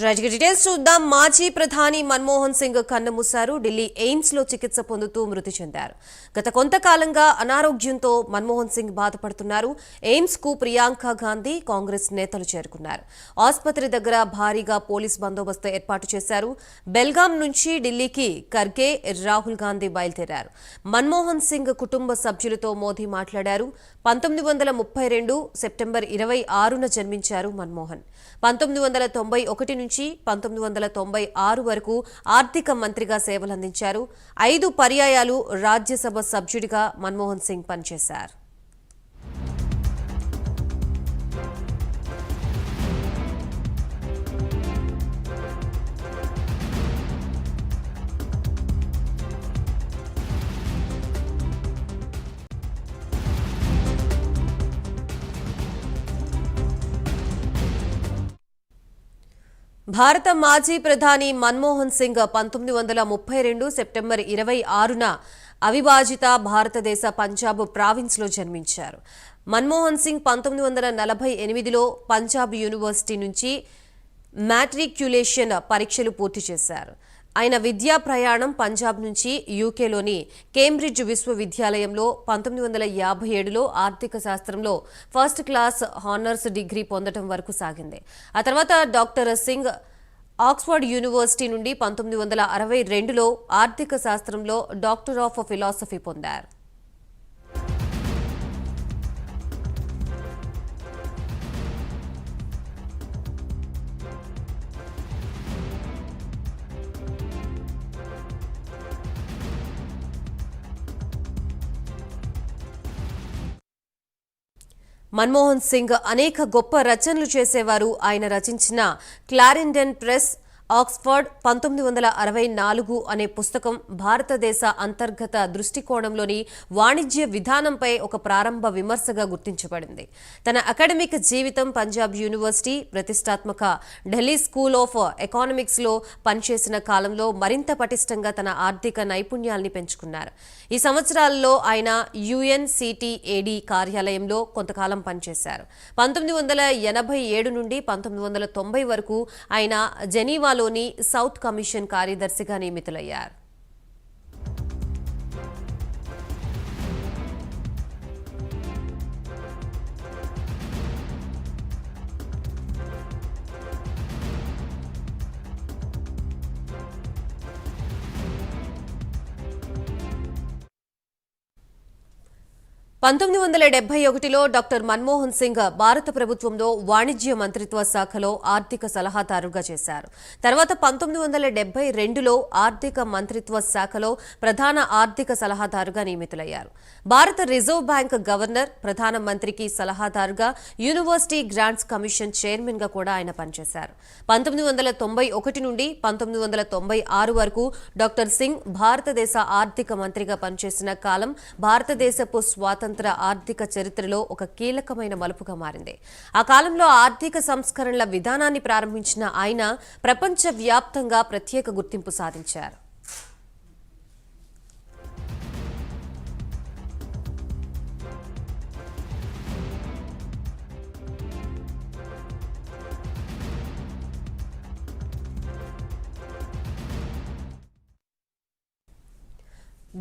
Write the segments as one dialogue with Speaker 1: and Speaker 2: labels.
Speaker 1: రాజకీయ డీటెయిల్స్ చూద్దాం. మాజీ ప్రధాని మన్మోహన్ సింగ్ కన్నుమూశారు. ఢిల్లీ ఎయిమ్స్ లో చికిత్స పొందుతూ మృతి చెందారు. గత కొంతకాలంగా అనారోగ్యంతో మన్మోహన్ సింగ్ బాధపడుతున్నారు. ఎయిమ్స్ కు ప్రియాంక గాంధీ, కాంగ్రెస్ నేతలు చేరుకున్నారు. ఆసుపత్రి దగ్గర భారీగా పోలీస్ బందోబస్తు ఏర్పాటు చేశారు. బెల్గాం నుంచి ఢిల్లీకి ఖర్గే, రాహుల్ గాంధీ బయలుదేరారు. మన్మోహన్ సింగ్ కుటుంబ సభ్యులతో మోదీ మాట్లాడారు. 1932 సెప్టెంబర్ 26న జన్మించారు మన్మోహన్. 1991 నుంచి 1996 వరకు ఆర్థిక మంత్రిగా సేవలందించారు. 5 పర్యాయాలు రాజ్యసభ సభ్యుడిగా మన్మోహన్ సింగ్ పనిచేశారు. భారత మాజీ ప్రధాని మన్మోహన్ సింగ్ 1932 సెప్టెంబర్ 26న అవిభాజిత భారతదేశ పంజాబ్ ప్రావిన్స్లో జన్మించారు. మన్మోహన్ సింగ్ 1948లో పంజాబ్ యూనివర్సిటీ నుంచి మ్యాట్రిక్యులేషన్ పరీక్షలు పూర్తి చేశారు. ఆయన విద్యా ప్రయాణం పంజాబ్ నుంచి యూకేలోని కేంబ్రిడ్జ్ విశ్వవిద్యాలయంలో 1957లో ఆర్థిక శాస్త్రంలో ఫస్ట్ క్లాస్ హానర్స్ డిగ్రీ పొందడం వరకు సాగింది. ఆ తర్వాత డాక్టర్ సింగ్ ఆక్స్ఫర్డ్ యూనివర్సిటీ నుండి 1962లో ఆర్థిక శాస్త్రంలో డాక్టర్ ఆఫ్ ఫిలాసఫీ పొందారు. మన్మోహన్ సింగ్ అనేక గొప్ప రచనలు చేసేవారు. ఆయన రచించిన క్లారిండన్ ప్రెస్, ఆక్స్ఫర్డ్ 1964 అనే పుస్తకం భారతదేశ అంతర్గత దృష్టికోణంలోని వాణిజ్య విధానంపై ఒక ప్రారంభ విమర్శగా గుర్తించబడింది. తన అకాడమిక్ జీవితం పంజాబ్ యూనివర్సిటీ, ప్రతిష్టాత్మక ఢిల్లీ స్కూల్ ఆఫ్ ఎకానమిక్స్లో పనిచేసిన కాలంలో మరింత పటిష్టంగా తన ఆర్థిక నైపుణ్యాల్ని పెంచుకున్నారు. ఈ సంవత్సరాల్లో ఆయన యుఎన్సిటిఏడి కార్యాలయంలో కొంతకాలం పనిచేశారు. 1987 నుండి 1990 వరకు ఆయన జెనీవాలోని సౌత్ కమిషన్ కార్యదర్శిగా నియమితులయ్యారు. లో డాక్టర్ మన్మోహన్ సింగ్ భారత ప్రభుత్వంలో వాణిజ్య మంత్రిత్వ శాఖలో ఆర్థిక సలహాదారుగా చేశారు. తర్వాత 1972లో ఆర్థిక మంత్రిత్వ శాఖలో ప్రధాన ఆర్థిక సలహాదారుగా నియమితులయ్యారు. భారత రిజర్వ్ బ్యాంక్ గవర్నర్, ప్రధాన మంత్రికి సలహాదారుగా, యూనివర్సిటీ గ్రాంట్స్ కమిషన్ చైర్మన్ గా కూడా ఆయన పనిచేశారు. 1991 నుండి 1996 వరకు డాక్టర్ సింగ్ భారతదేశ ఆర్థిక మంత్రిగా పనిచేసిన కాలం భారతదేశపు స్వాతంత్ర ఆర్థిక చరిత్రలో ఒక కీలకమైన మలుపుగా మారింది. ఆ కాలంలో ఆర్థిక సంస్కరణల విధానాన్ని ప్రారంభించిన ఆయన ప్రపంచవ్యాప్తంగా ప్రత్యేక గుర్తింపు సాధించారు.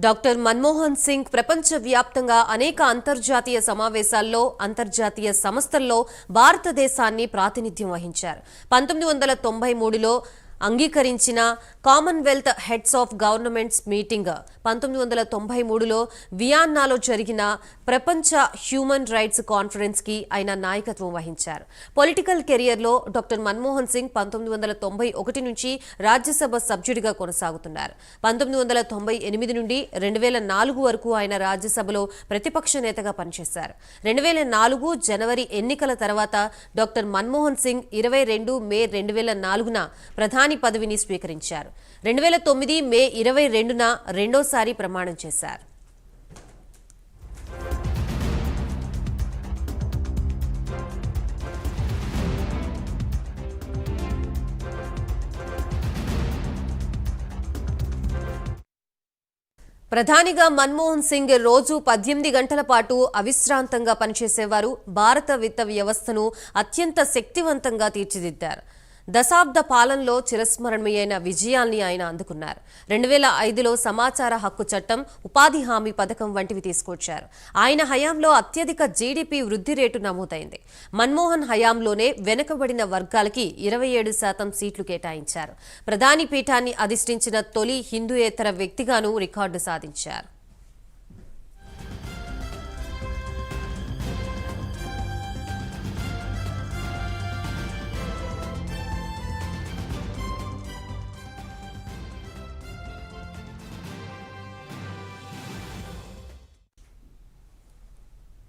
Speaker 1: డాక్టర్ మన్మోహన్ సింగ్ ప్రపంచవ్యాప్తంగా అనేక అంతర్జాతీయ సమావేశాల్లో, అంతర్జాతీయ సంస్థల్లో భారతదేశాన్ని ప్రాతినిధ్యం వహించారు. 1993లో అంగీకరించిన Commonwealth heads of governments meeting, 1993లో వియన్నాలో జరిగిన ప్రపంచ హ్యూమన్ రైట్స్ కాన్ఫరెన్స్ కి ఆయన నాయకత్వం వహించారు. పొలిటికల్ కెరియర్లో డాక్టర్ మన్మోహన్ సింగ్ 1991 నుంచి రాజ్యసభ సభ్యుడిగా కొనసాగుతున్నారు. 1998 నుండి 2004 వరకు ఆయన రాజ్యసభలో ప్రతిపక్ష నేతగా పనిచేశారు. 2004 జనవరి ఎన్నికల తర్వాత డాక్టర్ మన్మోహన్ సింగ్ 22 మే 2004న ప్రధాని పదవిని స్వీకరించారు. 2009 మే 22న రెండోసారి ప్రమాణం చేశారు. ప్రధానిగా మన్మోహన్ సింగ్ రోజు 18 గంటల పాటు అవిశ్రాంతంగా పనిచేసేవారు. భారత విత్త వ్యవస్థను అత్యంత శక్తివంతంగా తీర్చిదిద్దారు. దశాబ్ద పాలనలో చిరస్మరణీయమైన విజయాల్ని ఆయన అందుకున్నారు. 2005లో సమాచార హక్కు చట్టం, ఉపాధి హామీ పథకం వంటివి తీసుకొచ్చారు. ఆయన హయాంలో అత్యధిక జీడీపీ వృద్ధి రేటు నమోదైంది. మన్మోహన్ హయాంలోనే వెనుకబడిన వర్గాలకి 27% సీట్లు కేటాయించారు. ప్రధాని పీఠాన్ని అధిష్ఠించిన తొలి హిందూయేతర వ్యక్తిగానూ రికార్డు సాధించారు.